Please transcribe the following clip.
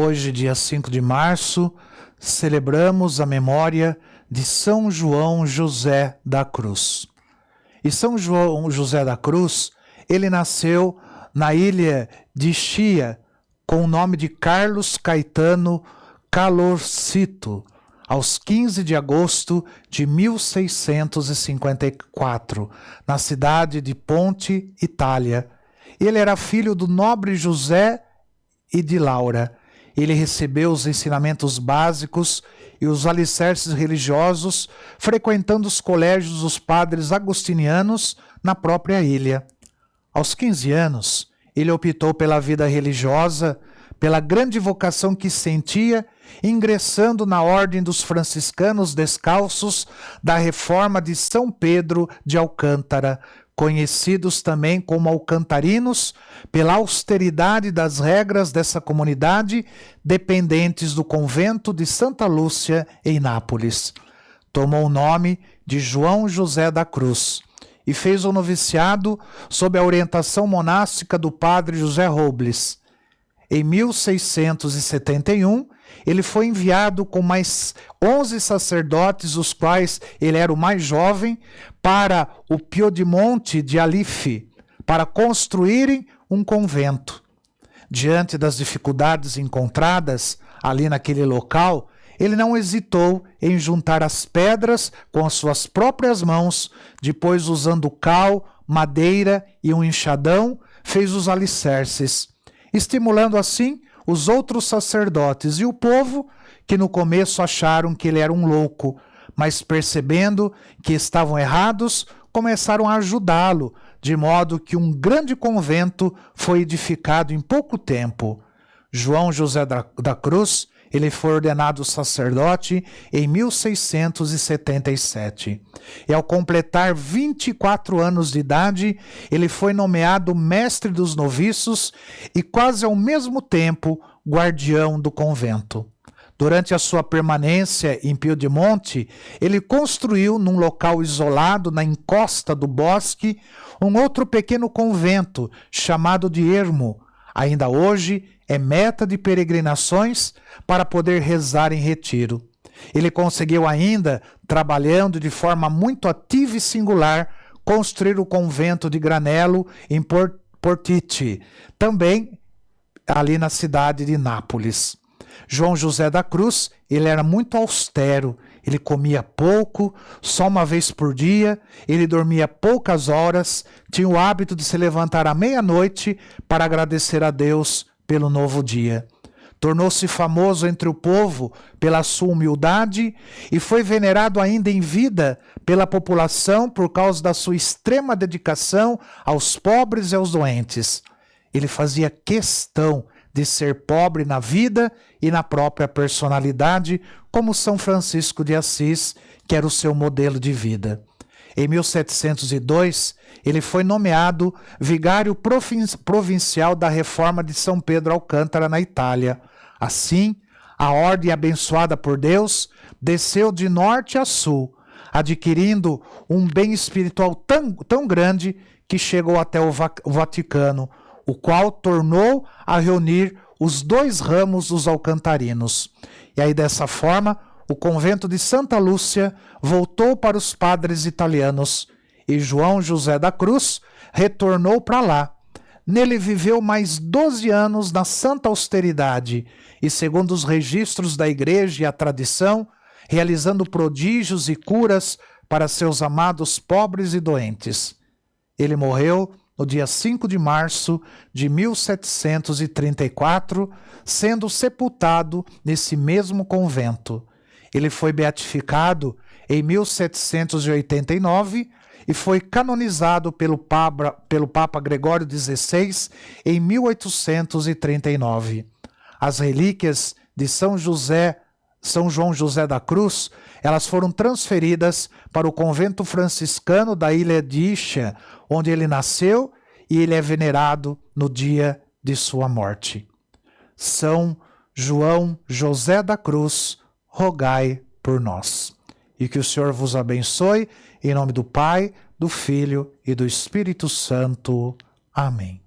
Hoje, dia 5 de março, celebramos a memória de São João José da Cruz. E São João José da Cruz, ele nasceu na ilha de Ischia, com o nome de Carlos Caetano Calorcito, aos 15 de agosto de 1654, na cidade de Ponte, Itália. Ele era filho do nobre José e de Laura. Ele recebeu os ensinamentos básicos e os alicerces religiosos frequentando os colégios dos padres agostinianos na própria ilha. Aos 15 anos, ele optou pela vida religiosa, pela grande vocação que sentia, ingressando na Ordem dos Franciscanos Descalços da Reforma de São Pedro de Alcântara, conhecidos também como alcantarinos, pela austeridade das regras dessa comunidade, dependentes do convento de Santa Lúcia, em Nápoles. Tomou o nome de João José da Cruz e fez o noviciado sob a orientação monástica do padre José Robles. Em 1671, ele foi enviado com mais 11 sacerdotes, os quais ele era o mais jovem, para o Piedimonte de Alife, para construírem um convento. Diante das dificuldades encontradas ali naquele local, ele não hesitou em juntar as pedras com as suas próprias mãos, depois, usando cal, madeira e um enxadão, fez os alicerces, estimulando assim os outros sacerdotes e o povo, que no começo acharam que ele era um louco, mas percebendo que estavam errados, começaram a ajudá-lo, de modo que um grande convento foi edificado em pouco tempo. João José da Cruz, ele foi ordenado sacerdote em 1677. E ao completar 24 anos de idade, ele foi nomeado mestre dos noviços e quase ao mesmo tempo guardião do convento. Durante a sua permanência em Piedimonte, ele construiu num local isolado na encosta do bosque um outro pequeno convento chamado de Ermo. Ainda hoje é meta de peregrinações para poder rezar em retiro. Ele conseguiu ainda, trabalhando de forma muito ativa e singular, construir o convento de Granello em Portici, também ali na cidade de Nápoles. João José da Cruz, ele era muito austero, ele comia pouco, só uma vez por dia, ele dormia poucas horas, tinha o hábito de se levantar à meia-noite para agradecer a Deus pelo novo dia. Tornou-se famoso entre o povo pela sua humildade e foi venerado ainda em vida pela população por causa da sua extrema dedicação aos pobres e aos doentes. Ele fazia questão de ser pobre na vida e na própria personalidade, como São Francisco de Assis, que era o seu modelo de vida. Em 1702, ele foi nomeado vigário provincial da Reforma de São Pedro Alcântara, na Itália. Assim, a ordem abençoada por Deus desceu de norte a sul, adquirindo um bem espiritual tão grande que chegou até o Vaticano, o qual tornou a reunir os dois ramos dos alcantarinos. E aí, dessa forma, o convento de Santa Lúcia voltou para os padres italianos e João José da Cruz retornou para lá. Nele viveu mais 12 anos na santa austeridade e, segundo os registros da igreja e a tradição, realizando prodígios e curas para seus amados pobres e doentes. Ele morreu no dia 5 de março de 1734, sendo sepultado nesse mesmo convento. Ele foi beatificado em 1789 e foi canonizado pelo Papa Gregório XVI em 1839. As relíquias de São João José da Cruz, elas foram transferidas para o convento franciscano da ilha de Ischia, onde ele nasceu, e ele é venerado no dia de sua morte. São João José da Cruz, rogai por nós. E que o Senhor vos abençoe, em nome do Pai, do Filho e do Espírito Santo. Amém.